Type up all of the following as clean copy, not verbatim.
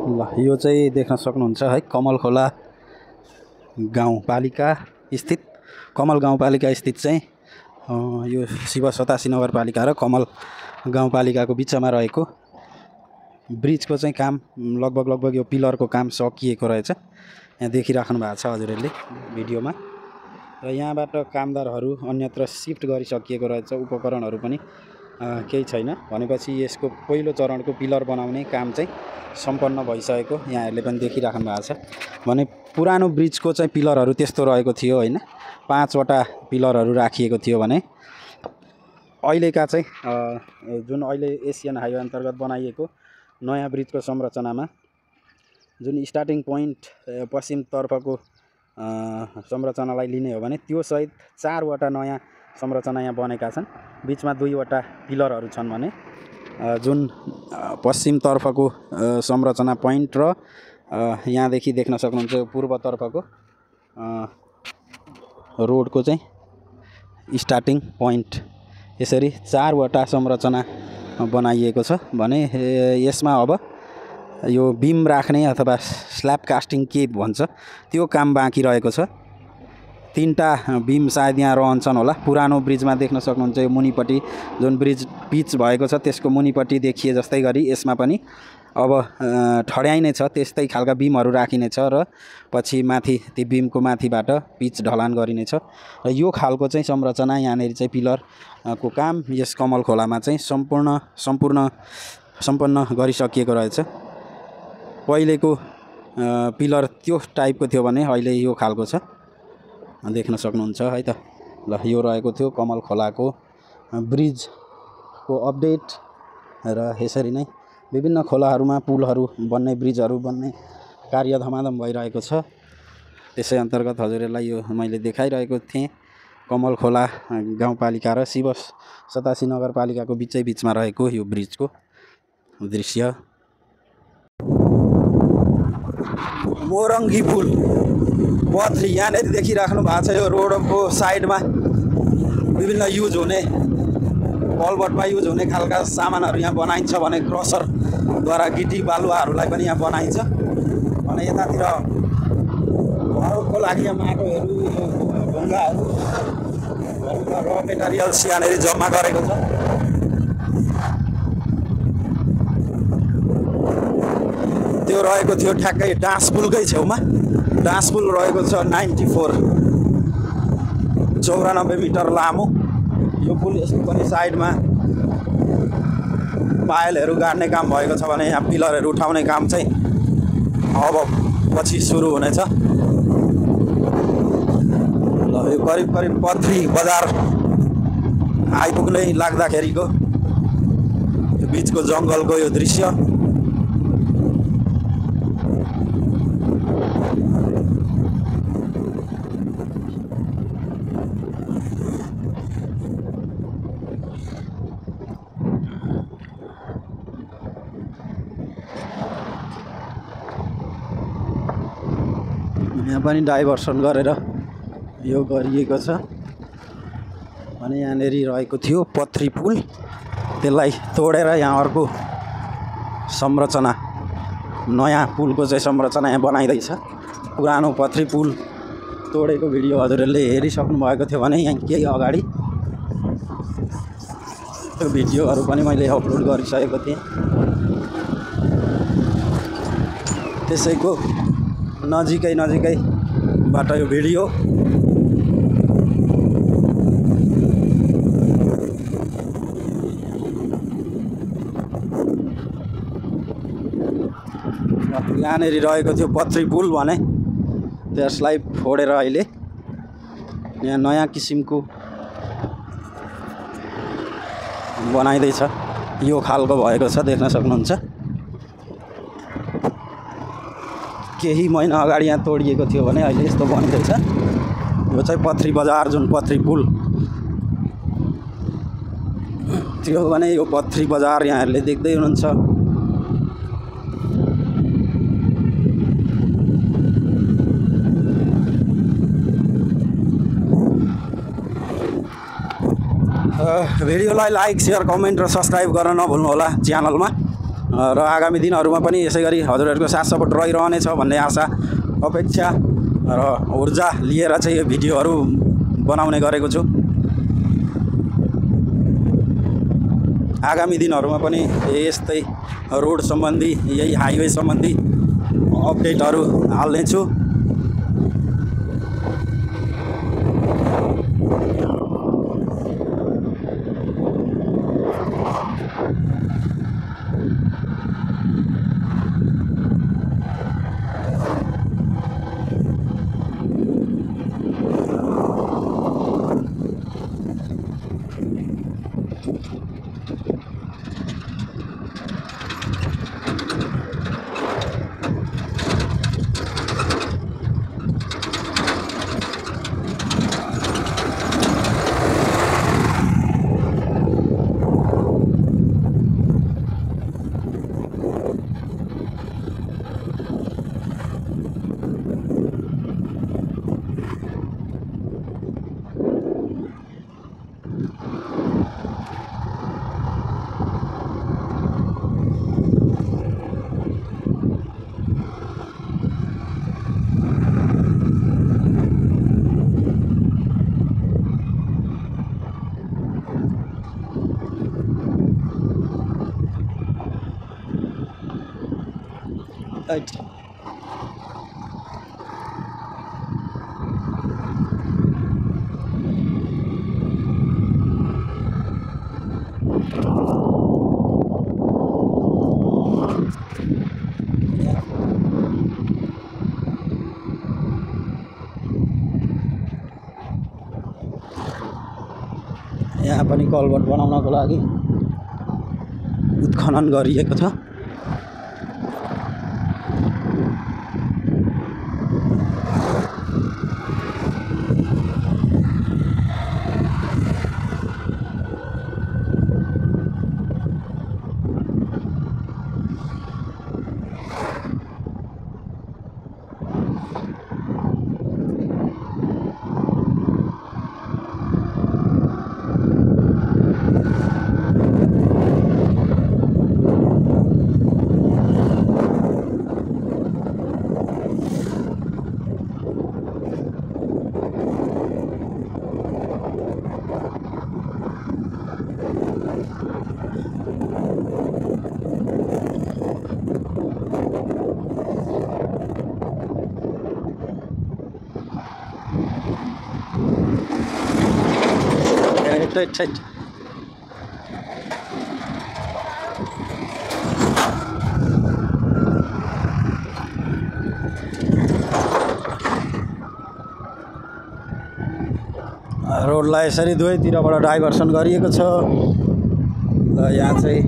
ल यो चाहिँ देख्न सक्नुहुन्छ है कमल खोला गाउँपालिका स्थित कमल गाउँपालिका स्थित चाहिँ यो शिव 87 नगरपालिका र कमल गाउँपालिकाको बिचमा रहेको ब्रिजको चाहिँ काम लगभग यो पिलरको काम सकिएको रहेछ। यहाँ देखिराख्नु भएको छ हजुरहरूले भिडियोमा। र यहाँबाट कामदारहरू अन्यत्र शिफ्ट गरिसकिएको रहेछ। उपकरणहरू पनि केही छैन भनेपछि यसको पहिलो चरणको पिलर बनाउने काम चाहिँ सम्पन्न भइसकेको यहाँहरूले पनि देखिराख्नु भएको छ। भने पुरानो ब्रिजको चाहिँ पिलरहरू त्यस्तो रहेको थियो हैन, 5 वटा पिलरहरू राखिएको थियो भने अहिलेका चाहिँ जुन अहिले एसियन हाइवे अन्तर्गत बनाइएको नयाँ ब्रिजको संरचनामा जुन स्टार्टिङ पोइन्ट पश्चिमतर्फको संरचनालाई लिने हो भने त्यो सहित 4 वटा नयाँ संरचना यहाँ बनेका छन्। बिचमा 2 वटा पिलरहरू छन् भने जुन पश्चिमतर्फको संरचना पोइन्ट र यहाँदेखि देख्न सक्नुहुन्छ पूर्वतर्फको रोडको चाहिँ स्टार्टिङ पोइन्ट यसरी 4 वटा संरचना बनाइएको छ भने यसमा अब यो बीम राख्ने अथवा स्ल्याब कास्टिङ के भन्छ त्यो काम बाँकी रहेको छ। 3टा बीम सायद यहाँ रहन्छन् होला। पुरानो ब्रिजमा देख्न सक्नुहुन्छ यो मुनिपट्टि जुन ब्रिज पिच भएको छ त्यसको मुनिपट्टि देखिए जस्तै गरी यसमा पनि अब ठड्याइने छ, त्यस्तै खालका बीमहरू राखिनेछ र पछि माथि ती बीमको माथिबाट पिच ढलान गरिनेछ। र यो खालको चाहिँ संरचना यहाँनिर चाहिँ पिलरको काम यस कमल खोलामा चाहिँ सम्पन्न गरिसकिएको रहेछ। पहिलेको पिलर त्यो टाइपको थियो भने अहिले यो खालको छ, देख्न सक्नुहुन्छ है त। ल यो रहेको थियो कमल खोलाको ब्रिजको अपडेट र यसरी नै विभिन्न खोलाहरूमा पुलहरू बन्ने, ब्रिजहरू बन्ने कार्य धमाधम भइरहेको छ। त्यसै अन्तर्गत हजुरहरूलाई यो मैले देखाइरहेको थिएँ कमल खोला गाउँपालिका र शिव 87 नगरपालिकाको बिचमा रहेको यो ब्रिजको दृश्य। मोरङ्गी पुल पथरी यहाँनिर देखिराख्नु भएको छ। यो रोडको साइडमा विभिन्न युज हुने कलबटमा युज हुने खालका सामानहरू यहाँ बनाइन्छ भने क्रसरद्वारा गिटी बालुवाहरूलाई पनि यहाँ बनाइन्छ भने यतातिर घरको लागि यहाँ माटोहरू, ढुङ्गाहरू, र मेटेरियल्स यहाँनिर जम्मा गरेको छ। त्यो रहेको थियो ठ्याक्कै डाँसपुलकै छेउमा। डाँसपुल रहेको छ 94 मिटर लामो। यो पुल यसको पनि साइडमा पायलहरू गाड्ने काम भएको छ भने यहाँ पिलरहरू उठाउने काम चाहिँ अब पछि सुरु हुनेछ। ल यो करिब पथरी बजार आइपुग्नै लाग्दाखेरिको यो बिचको जङ्गलको यो दृश्य। यहाँ पनि डाइभर्सन गरेर यो गरिएको छ भने यहाँनिर रहेको थियो पथरी पुल, त्यसलाई तोडेर यहाँ अर्को संरचना नयाँ पुलको चाहिँ संरचना यहाँ बनाइँदैछ। पुरानो पथरी पुल तोडेको भिडियो हजुरहरूले हेरिसक्नु भएको थियो भने यहाँ केही अगाडि त्यो भिडियोहरू पनि मैले अपलोड गरिसकेको थिएँ। त्यसैको नजिकैबाट यो भिडियो। यहाँनिर रहेको थियो पथरी पुल भने त्यसलाई फोडेर अहिले यहाँ नयाँ किसिमको बनाइँदैछ। यो खालको भएको छ, देख्न सक्नुहुन्छ। केही महिना अगाडि यहाँ तोडिएको थियो भने अहिले यस्तो बनिँदैछ। यो चाहिँ पथरी बजार जुन पथरी पुल थियो भने यो पथरी बजार यहाँहरूले देख्दै हुनुहुन्छ। भिडियोलाई लाइक, सेयर, कमेन्ट र सब्सक्राइब गर्न नभुल्नु होला च्यानलमा। र आगामी दिनहरूमा पनि यसै गरी हजुरहरूको साथ सपोर्ट रहिरहनेछ भन्ने आशा अपेक्षा र ऊर्जा लिएर चाहिँ यो भिडियोहरू बनाउने गरेको छु। आगामी दिनहरूमा पनि यस्तै रोड सम्बन्धी यही हाइवे सम्बन्धी अपडेटहरू हाल्नेछु। यहाँ पनि कलभर्ट बनाउनको लागि उत्खनन गरिएको छ। Right. रोडलाई यसरी दुवैतिरबाट डाइभर्सन गरिएको छ र यहाँ चाहिँ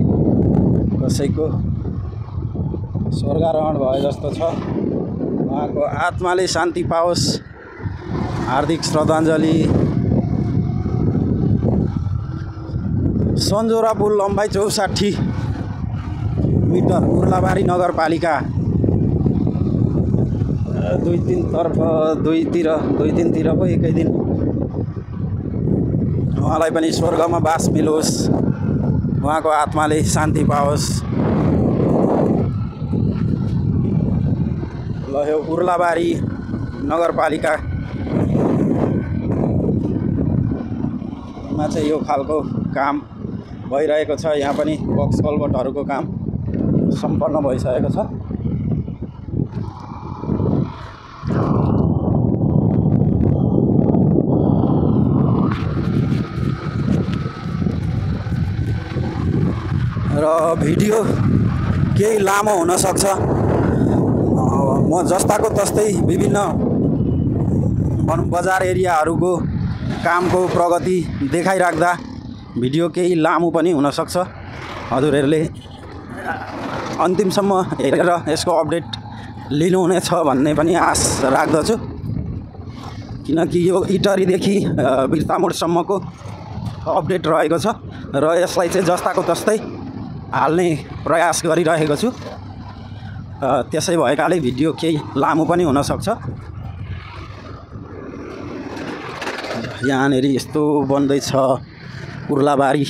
कसैको स्वर्गारोहण भए जस्तो छ। उहाँको आत्माले शान्ति पाओस्, हार्दिक श्रद्धाञ्जली। सन्जोरा पुल लम्बाइ 64 मिटर, उर्लाबारी नगरपालिका। दुई तिनतिर पो एकै दिन उहाँलाई पनि स्वर्गमा बास मिलोस्, उहाँको आत्माले शान्ति पाओस्। ल यो उर्लाबारी नगरपालिकामा चाहिँ यो खालको काम भइरहेको छ। यहाँ पनि बक्स कल्भर्टहरूको काम सम्पन्न भइसकेको छ। र भिडियो केही लामो हुन सक्छ। म जस्ताको तस्तै विभिन्न बजार एरियाहरूको कामको प्रगति देखाइराख्दा भिडियो केही लामो पनि हुन सक्छ। हजुरहरूले अन्तिमसम्म हेरेर यसको अपडेट लिनुहुनेछ भन्ने पनि आश राख्दछु, किनकि यो इटरीदेखि बिर्तामोडसम्मको अपडेट रहेको छ र यसलाई चाहिँ जस्ताको तस्तै हाल्ने प्रयास गरिरहेको छु। त्यसै भएकाले भिडियो केही लामो पनि हुन सक्छ। यहाँनेरि यस्तो बन्दैछ उर्लाबारी।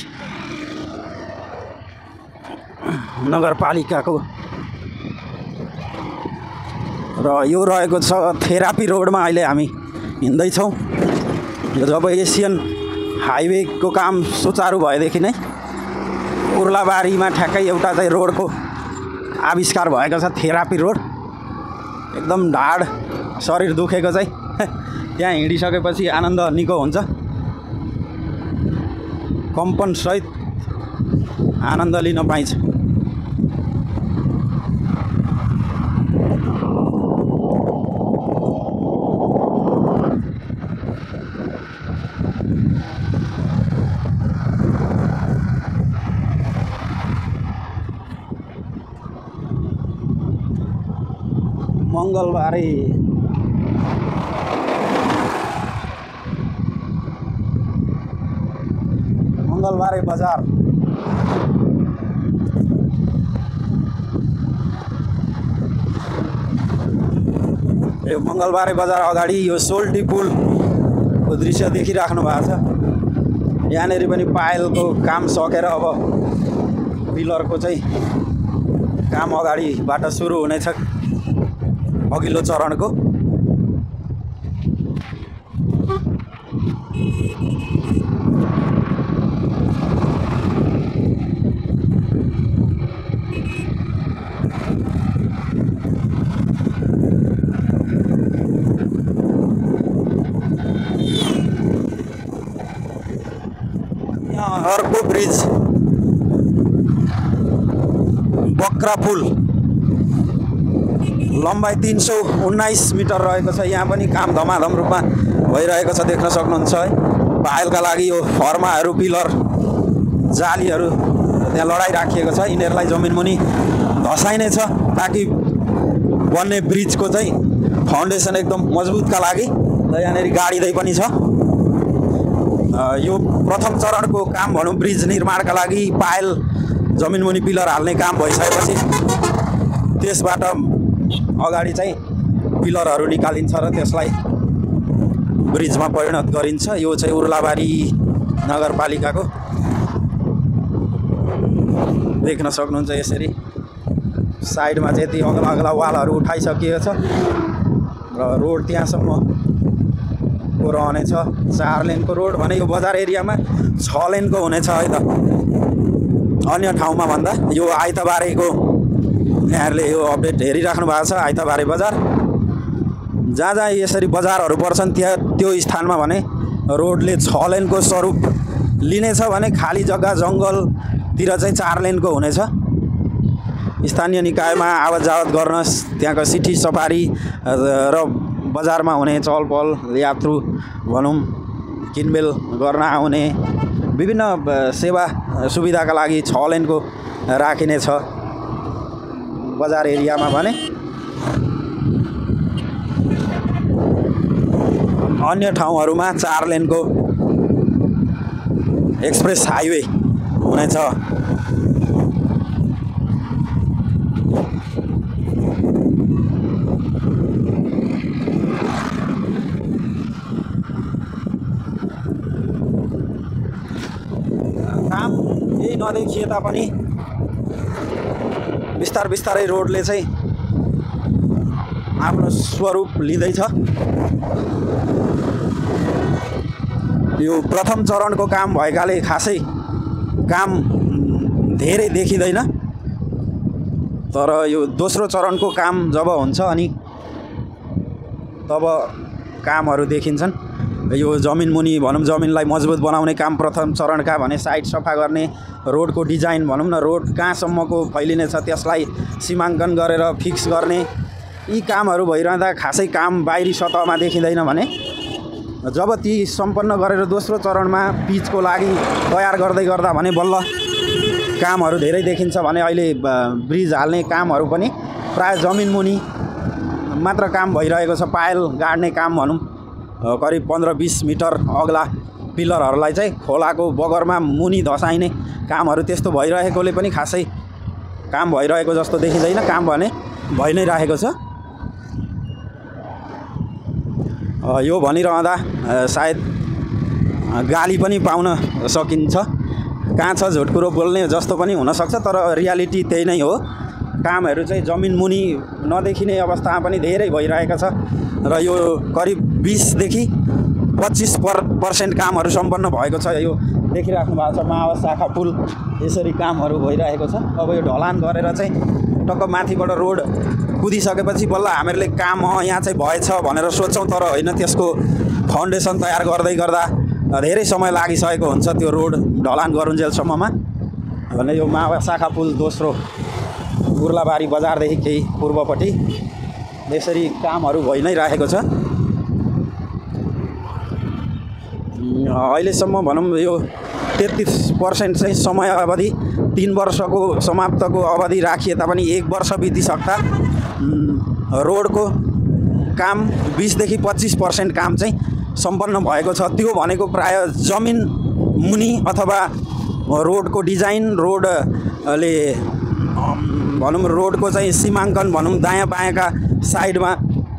नगरपालिकाको र यो रहेको छ थेरापी रोडमा अहिले हामी हिँड्दैछौँ। जब एसियन हाइवेको काम सुचारू भएदेखि नै उर्लाबारीमा ठ्याक्कै एउटा चाहिँ रोडको आविष्कार भएको छ, थेरापी रोड। एकदम ढाड शरीर दुखेको चाहिँ त्यहाँ हिँडिसकेपछि आनन्द निको हुन्छ, कम्पनसहित आनन्द लिन पाइन्छ। मङ्गलबारे बजार। यो मङ्गलबारे बजार अगाडि यो सोल्टी पुलको दृश्य देखिराख्नु भएको छ। यहाँनिर पनि पायलको काम सकेर अब पिलरको चाहिँ काम अगाडिबाट सुरु हुनेछ, अघिल्लो चरणको। यहाँ अर्को ब्रिज बक्रा पुल, लम्बाइ 319 मिटर रहेको छ। यहाँ पनि काम धमाधम रूपमा भइरहेको छ, देख्न सक्नुहुन्छ है। पायलका लागि यो फर्माहरू, पिलर, जालीहरू त्यहाँ लडाइ राखिएको छ। यिनीहरूलाई जमिनमुनि धसाइने छ ताकि बन्ने ब्रिजको चाहिँ फाउन्डेसन एकदम मजबुतका लागि। र यहाँनिर गाडिँदै पनि छ। यो प्रथम चरणको काम भनौँ ब्रिज निर्माणका लागि पायल जमिनमुनि पिलर हाल्ने काम भइसकेपछि त्यसबाट अगाडि चाहिँ पिलरहरू निकालिन्छ र त्यसलाई ब्रिजमा परिणत गरिन्छ। यो चाहिँ उर्लाबारी नगरपालिकाको देख्न सक्नुहुन्छ। यसरी साइडमा चाहिँ यति अग्ला अग्ला वालहरू उठाइसकिएको छ र रोड त्यहाँसम्म को रहनेछ। 4 लेनको रोड भने यो बजार एरियामा 6 लेनको हुनेछ है त। अन्य ठाउँमा भन्दा यो आइतबारेको यहाँहरूले यो अपडेट हेरिराख्नु भएको छ। आइतबारे बजार जहाँ जहाँ यसरी बजारहरू पर्छन् त्यो स्थानमा भने रोडले 6 लेनको स्वरूप लिनेछ भने खाली जग्गा जङ्गलतिर चाहिँ 4 लेनको हुनेछ। स्थानीय निकायमा आवत जावत गर्न, त्यहाँको सिटी सफारी र बजारमा हुने चहलपहल, यात्रु भनौँ किनमेल गर्न आउने विभिन्न सेवा सुविधाका लागि 6 लेनको राखिनेछ बजार एरियामा भने। अन्य ठाउँहरूमा 4 लेनको एक्सप्रेस हाइवे हुनेछ। काम यही नदेखिए तापनि बिस्तारै रोडले चाहिँ आफ्नो स्वरूप लिँदैछ। यो प्रथम चरणको काम भएकाले खासै काम धेरै देखिँदैन, तर यो दोस्रो चरणको काम जब हुन्छ अनि तब कामहरू देखिन्छन्। यो जमिनमुनि भनौँ जमिनलाई मजबुत बनाउने काम प्रथम चरणका भने साइड सफा गर्ने, रोडको डिजाइन भनौँ न, रोड कहाँसम्मको फैलिनेछ त्यसलाई सीमाङ्कन गरेर फिक्स गर्ने, यी कामहरू भइरहँदा खासै काम बाहिरी सतहमा देखिँदैन भने जब ती सम्पन्न गरेर दोस्रो चरणमा पिचको लागि तयार गर्दै गर्दा भने बल्ल कामहरू धेरै देखिन्छ। भने अहिले ब्रिज हाल्ने कामहरू पनि प्राय जमिनमुनि मात्र काम भइरहेको छ। पायल गाड्ने काम भनौँ करिब 15-20 मिटर अग्ला पिलरहरूलाई चाहिँ खोलाको बगरमा मुनि धसाइने कामहरू त्यस्तो भइरहेकोले पनि खासै काम भइरहेको जस्तो देखिँदैन। काम भने भइ नै रहेको छ। यो भनिरहँदा सायद गाली पनि पाउन सकिन्छ। कहाँ छ झुट कुरो बोल्ने जस्तो पनि हुनसक्छ, तर रियालिटी त्यही नै हो। कामहरू चाहिँ जमिन मुनि नदेखिने अवस्थामा पनि धेरै भइरहेको छ र यो करिब 20 देखि 25% कामहरू सम्पन्न भएको छ। यो देखिराख्नु भएको छ माओवादी शाखा पुल, यसरी कामहरू भइरहेको छ। अब यो ढलान गरेर चाहिँ टक्क माथिबाट रोड कुदिसकेपछि बल्ल हामीहरूले काम यहाँ चाहिँ भएछ भनेर सोच्छौँ, तर होइन, त्यसको फाउन्डेसन तयार गर्दै गर्दा धेरै समय लागिसकेको हुन्छ त्यो रोड ढलान गरुन्जेलसम्ममा। भने यो माओवादी शाखा पुल दोस्रो उर्लाबारी बजारदेखि केही पूर्वपट्टि यसरी कामहरू भइ नै रहेको छ। अहिलेसम्म भनौँ यो 33% चाहिँ समय अवधि 3 वर्षको समाप्तको अवधि राखिए तापनि 1 वर्ष बितिसक्दा रोडको काम 20 देखि 25% काम चाहिँ सम्पन्न भएको छ। त्यो भनेको प्राय जमिन मुनि अथवा रोडको डिजाइन, रोडले भनौँ रोडको चाहिँ सीमाङ्कन भनौँ, दायाँ बायाँका साइडमा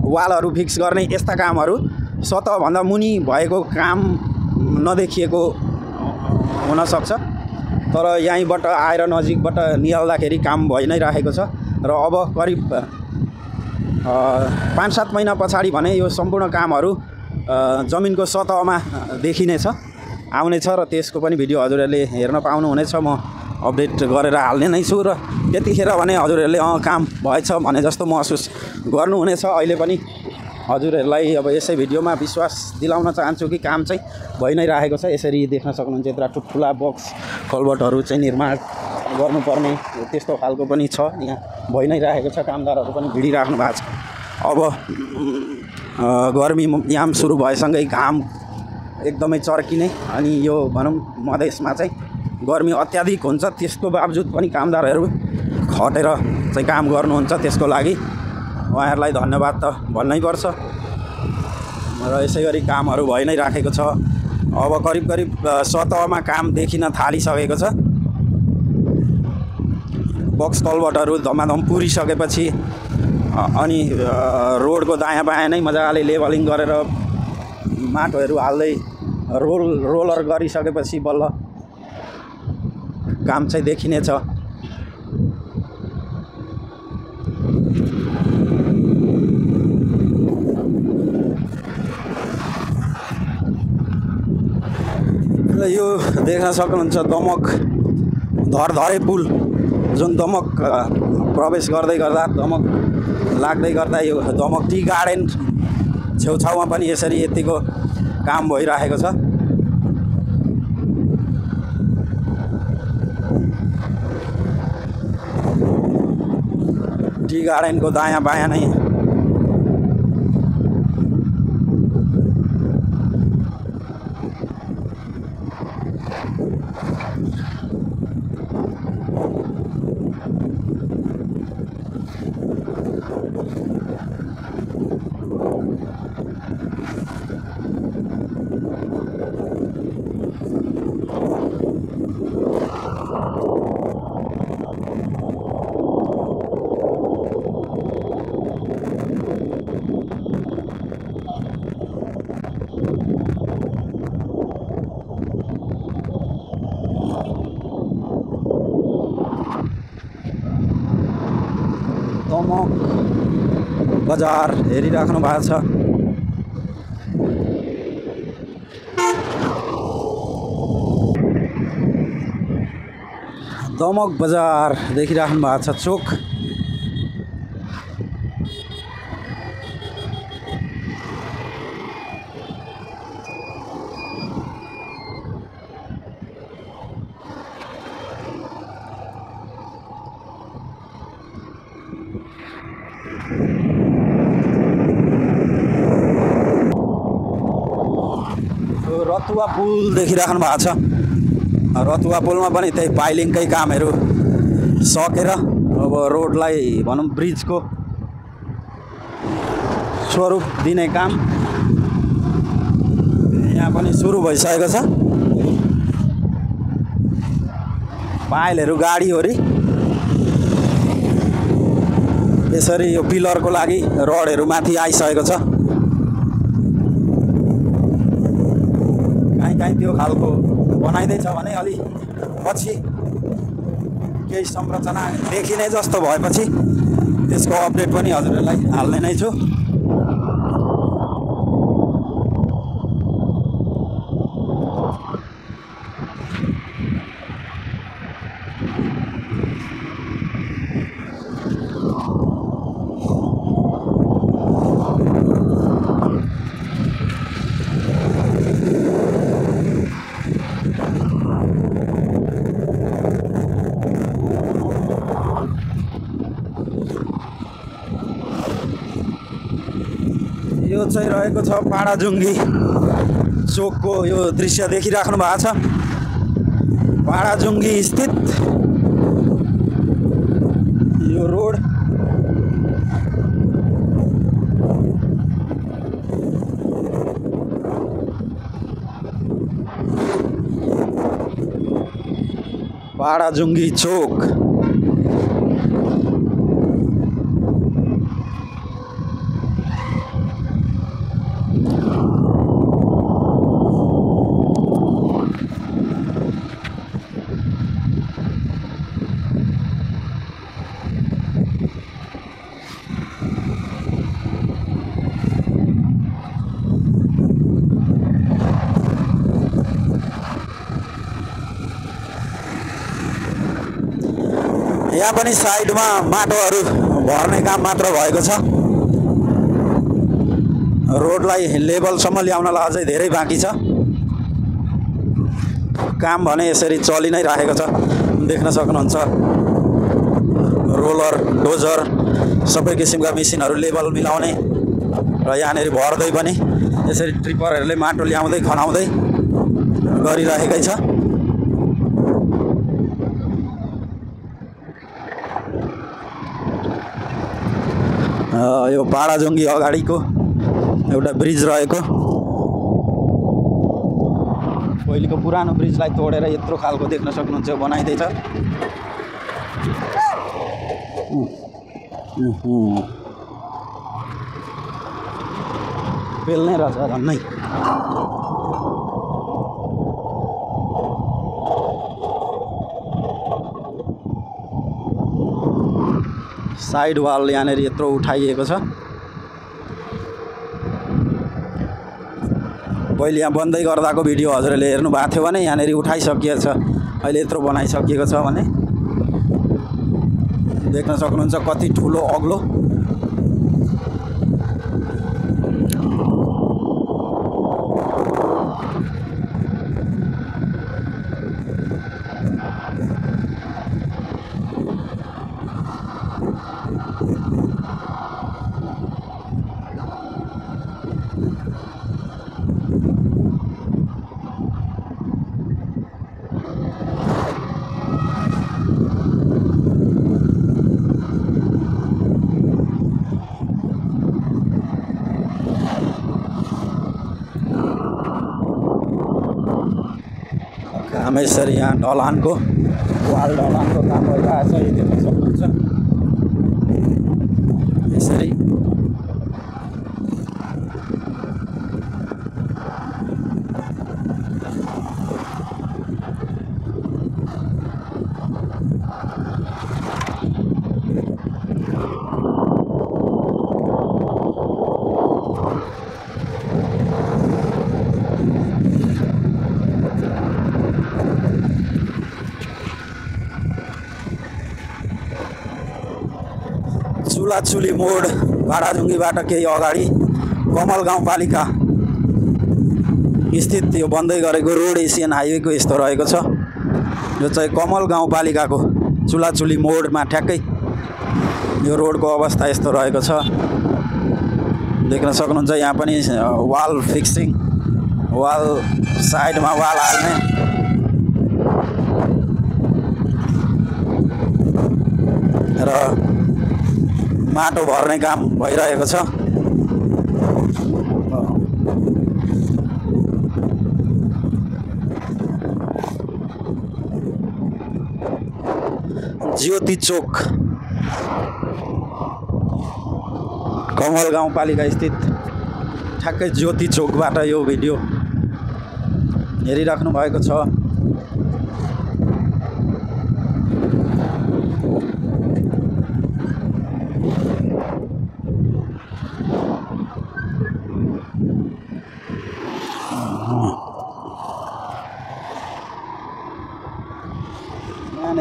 वालहरू फिक्स गर्ने यस्ता कामहरू सतहभन्दा मुनि भएको काम नदेखिएको हुनसक्छ। तर यहीँबाट आएर नजिकबाट निहाल्दाखेरि काम भइ नै रहेको छ र अब करिब 5-7 महिना पछाडि भने यो सम्पूर्ण कामहरू जमिनको सतहमा देखिनेछ, आउनेछ र त्यसको पनि भिडियो हजुरहरूले हेर्न पाउनुहुनेछ। म अपडेट गरेर हाल्ने नै छु र त्यतिखेर भने हजुरहरूले काम भएछ भने जस्तो महसुस गर्नुहुनेछ। अहिले पनि हजुरहरूलाई अब यसै भिडियोमा विश्वास दिलाउन चाहन्छु कि काम चाहिँ भइ नै रहेको छ। यसरी देख्न सक्नुहुन्छ यत्र ठुल्ठुला बक्स कल्भर्टहरू चाहिँ निर्माण गर्नुपर्ने त्यस्तो खालको पनि छ, यहाँ भइ नै रहेको छ। कामदारहरू पनि भिडिराख्नु भएको छ। अब गर्मी याम सुरु भएसँगै घाम एकदमै चर्किने, अनि यो भनौँ मधेसमा चाहिँ गर्मी अत्याधिक हुन्छ, त्यसको बावजुद पनि कामदारहरू खटेर चाहिँ काम गर्नुहुन्छ। त्यसको लागि उहाँहरूलाई धन्यवाद त भन्नै पर्छ र यसै गरी कामहरू भइ नै राखेको छ। अब करिब करिब सतहमा काम देखिन थालिसकेको छ। बक्स कल्भर्टहरू धमाधम पुरिसकेपछि अनि रोडको दायाँ बायाँ नै मजाले लेभलिङ गरेर माटोहरू हाल्दै रोलर गरिसकेपछि बल्ल काम चाहिँ देखिनेछ। र यो देख्न सक्नुहुन्छ दमक धरधरे पुल, जुन दमक प्रवेश गर्दै गर्दा दमक लाग्दै गर्दा यो दमक टी गार्डन छेउछाउमा पनि यसरी यतिको काम भइरहेको छ। टी गार्डनको दायाँ बायाँ नै दमक बजार हेरिराख्नु भएको छ। दमक बजार देखिराख्नु भएको छ, चोक। रतुवा पुल देखिराख्नु भएको छ। रतुवा पुलमा पनि त्यही पाइलिङकै कामहरू सकेर अब रोडलाई भनौँ ब्रिजको स्वरूप दिने काम यहाँ पनि सुरु भइसकेको छ। पाइलहरू गाडीहरू यसरी यो पिलरको लागि रडहरू माथि आइसकेको छ। कहीँ त्यो खालको बनाइँदैछ भने अलि पछि केही संरचना देखिने जस्तो भएपछि त्यसको अपडेट पनि हजुरहरूलाई हाल्ने नै छु। यो चाहिँ रहेको छ पाडाजुङ्गी चोकको यो दृश्य देखिराख्नु भएको छ। पाडाजुङ्गी स्थित यो रोड पाडाजुङ्गी चोक। यहाँ पनि साइडमा माटोहरू भर्ने काम मात्र भएको छ। रोडलाई लेभलसम्म ल्याउनलाई अझै धेरै बाँकी छ। काम भने यसरी चलि नै रहेको छ, देख्न सक्नुहुन्छ। रोलर, डोजर सबै किसिमका मेसिनहरू लेभल मिलाउने र यहाँनिर भर्दै पनि यसरी ट्रिपरहरूले माटो ल्याउँदै खनाउँदै गरिरहेकै छ। यो पाडाजुङ्गी अगाडिको एउटा ब्रिज रहेको, पहिलेको पुरानो ब्रिजलाई तोडेर यत्रो खालको देख्न सक्नुहुन्छ बनाइँदैछ। पेल्नै रहेछ झन्नै। साइड वाल यहाँनिर यत्रो उठाइएको छ। पहिले यहाँ बन्दै गर्दाको भिडियो हजुरहरूले हेर्नु भएको थियो भने यहाँनिर उठाइसकिएको छ। अहिले यत्रो बनाइसकिएको छ भने देख्न सक्नुहुन्छ कति ठुलो अग्लो। यसरी यहाँ ढलानको वाल ढलानको काम भइरहेछ, यो देख्न सक्नुहुन्छ। यसरी चुलाचुली मोड पाडाजुङ्गीबाट केही अगाडि कमल गाउँपालिका स्थित यो बन्दै गरेको रोड एसियन हाइवेको यस्तो रहेको छ। यो चाहिँ कमल गाउँपालिकाको चुलाचुली मोडमा ठ्याक्कै यो रोडको अवस्था यस्तो रहेको छ। देख्न सक्नुहुन्छ यहाँ पनि वाल फिक्सिङ, वाल साइडमा वाल हाल्ने र माटो भर्ने काम भइरहेको छ। ज्योति चोक कमल गाउँपालिका स्थित ठ्याक्कै ज्योति चोकबाट यो भिडियो हेरिराख्नु भएको छ।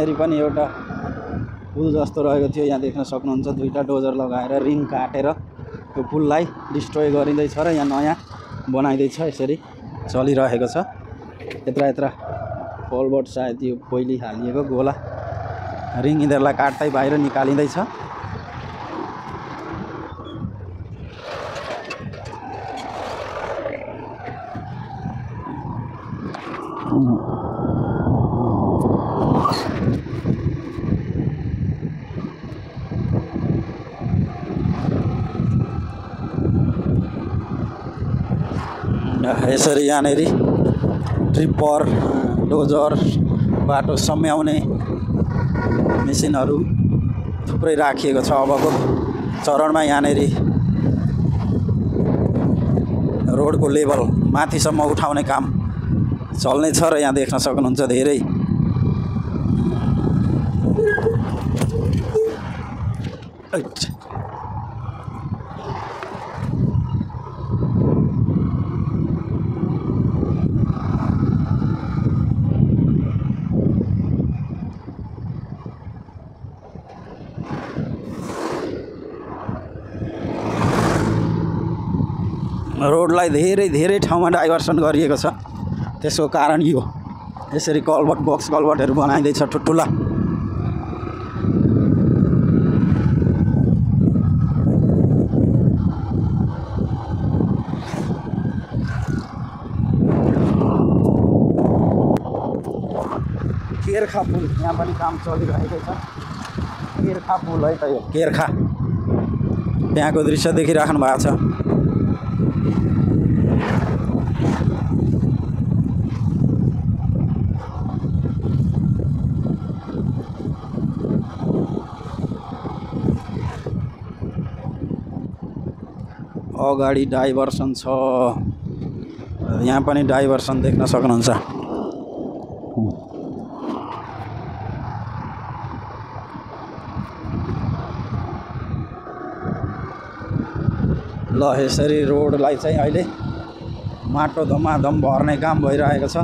यसरी पनि एउटा पुल जस्तो रहेको थियो। यहाँ देख्न सक्नुहुन्छ दुईटा डोजर लगाएर रिङ काटेर त्यो पुललाई डिस्ट्रोय गरिँदैछ र यहाँ नयाँ बनाइँदैछ। यसरी चलिरहेको छ। यत्रा कलबट सायद यो पहिले हालिएको गोला रिङ यिनीहरूलाई काट्दै बाहिर निकालिँदैछ। यसरी यहाँनेरि ट्रिपर डोजर बाटो सम्याउने मेसिनहरू थुप्रै राखिएको छ। अबको चरणमा यहाँनेरि रोडको लेभल माथिसम्म उठाउने काम चल्ने छ र यहाँ देख्न सक्नुहुन्छ धेरै रोडलाई धेरै ठाउँमा डाइभर्सन गरिएको छ। त्यसको कारण यो यसरी कलबट बक्स कलबटहरू बनाइँदैछ ठुल्ठुला। केर्खा पुल यहाँ पनि काम चलिरहेको छ। केर्खा पुल है त यो केर्खा। त्यहाँको दृश्य देखिराख्नु भएको छ। अगाडि डाइभर्सन छ। यहाँ पनि डाइभर्सन देख्न सक्नुहुन्छ। ल यसरी रोडलाई चाहिँ अहिले माटो धमाधम भर्ने काम भइरहेको छ।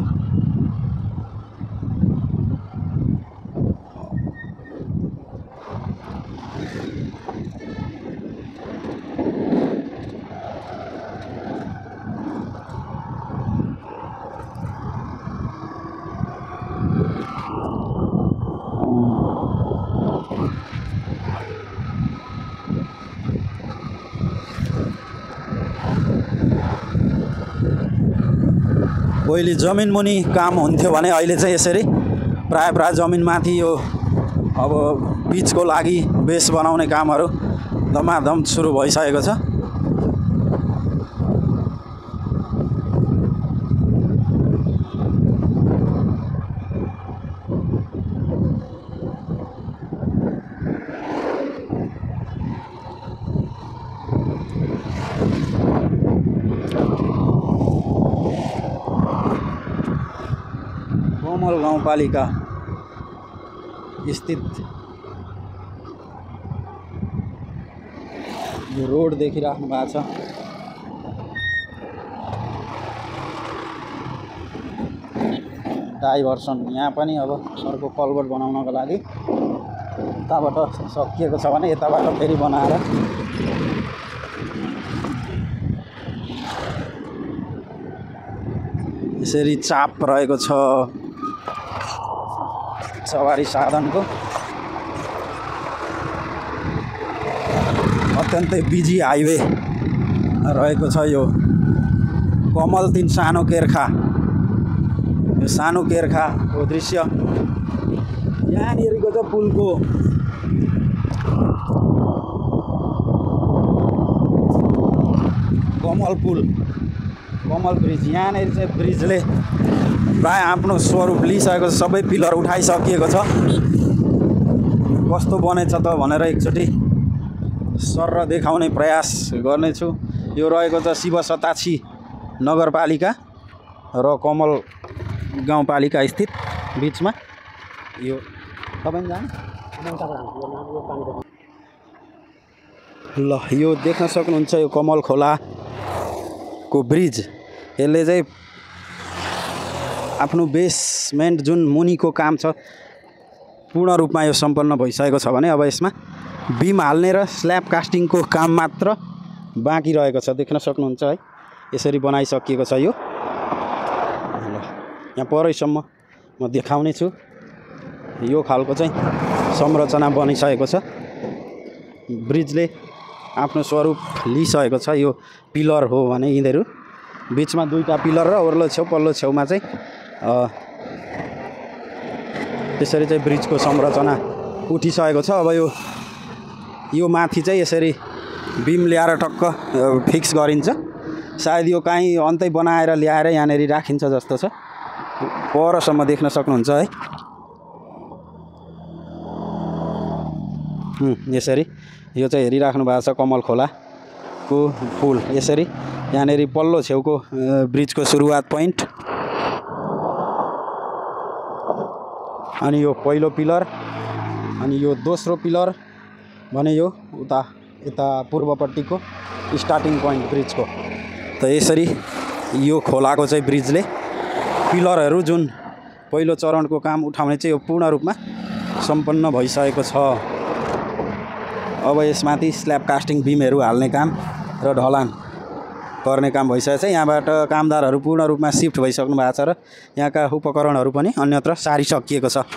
पहिले जमिन मुनि काम हुन्थ्यो भने अहिले चाहिँ यसरी प्राय जमिनमाथि यो अब पिचको लागि बेस बनाउने कामहरू धमाधम सुरु भइसकेको छ। कमल गाउँपालिका स्थित यो रोड देखिराख्नु भएको छ। डाइभर्सन यहाँ पनि अब अर्को कलबट बनाउनको लागि यताबाट सकिएको छ भने यताबाट फेरि बनाएर यसरी चाप रहेको छ सवारी साधनको। अत्यन्तै बिजी हाइवे रहेको छ यो कमल 3 सानो केर्खा। यो सानो केर्खाको दृश्य यहाँनिरको चाहिँ पुलको कमल पुल कमल ब्रिज। यहाँनिर चाहिँ ब्रिजले प्राय आफ्नो स्वरूप लिइसकेको छ। सबै पिलर उठाइसकिएको छ। कस्तो बनेछ त भनेर एकचोटि सर देखाउने प्रयास गर्नेछु। यो रहेको छ शिव सतासी नगरपालिका र कमल गाउँपालिका स्थित बिचमा। यो तपाईँ जानु ल यो देख्न सक्नुहुन्छ यो कमल खोलाको ब्रिज। यसले चाहिँ आफ्नो बेसमेन्ट जुन मुनिको काम छ पूर्ण रूपमा यो सम्पन्न भइसकेको छ भने अब यसमा बिम हाल्ने र स्ल्याब कास्टिङको काम मात्र बाँकी रहेको छ। देख्न सक्नुहुन्छ है, यसरी बनाइसकिएको छ यो। ल यहाँ परैसम्म म देखाउने छु। यो खालको चाहिँ संरचना बनिसकेको छ। ब्रिजले आफ्नो स्वरूप लिइसकेको छ। यो पिलर हो भने यिनीहरू बिचमा दुईटा पिलर र ओर्लो छेउ पल्लो छेउमा चाहिँ त्यसरी चाहिँ ब्रिजको संरचना उठिसकेको छ। अब यो माथि चाहिँ यसरी बिम ल्याएर टक्क फिक्स गरिन्छ। सायद यो काहीँ अन्तै बनाएर ल्याएर यहाँनिर राखिन्छ जस्तो छ। परसम्म देख्न सक्नुहुन्छ है। यसरी यो चाहिँ हेरिराख्नु भएको छ कमल खोलाको पुल। यसरी यहाँनिर पल्लो छेउको ब्रिजको सुरुवात पोइन्ट, अनि यो पहिलो पिलर, अनि यो दोस्रो पिलर भने यो यता पूर्वपट्टिको स्टार्टिङ पोइन्ट ब्रिजको। त यसरी यो खोलाको चाहिँ ब्रिजले पिलरहरू जुन पहिलो चरणको काम उठाउने चाहिँ यो पूर्ण रूपमा सम्पन्न भइसकेको छ। अब यसमाथि स्ल्याब कास्टिङ बिमहरू हाल्ने काम र ढलान गर्ने काम भइसकेको छ। यहाँबाट कामदारहरू पूर्ण रूपमा सिफ्ट भइसक्नु भएको छ र यहाँका उपकरणहरू पनि अन्यत्र सारिसकिएको छ।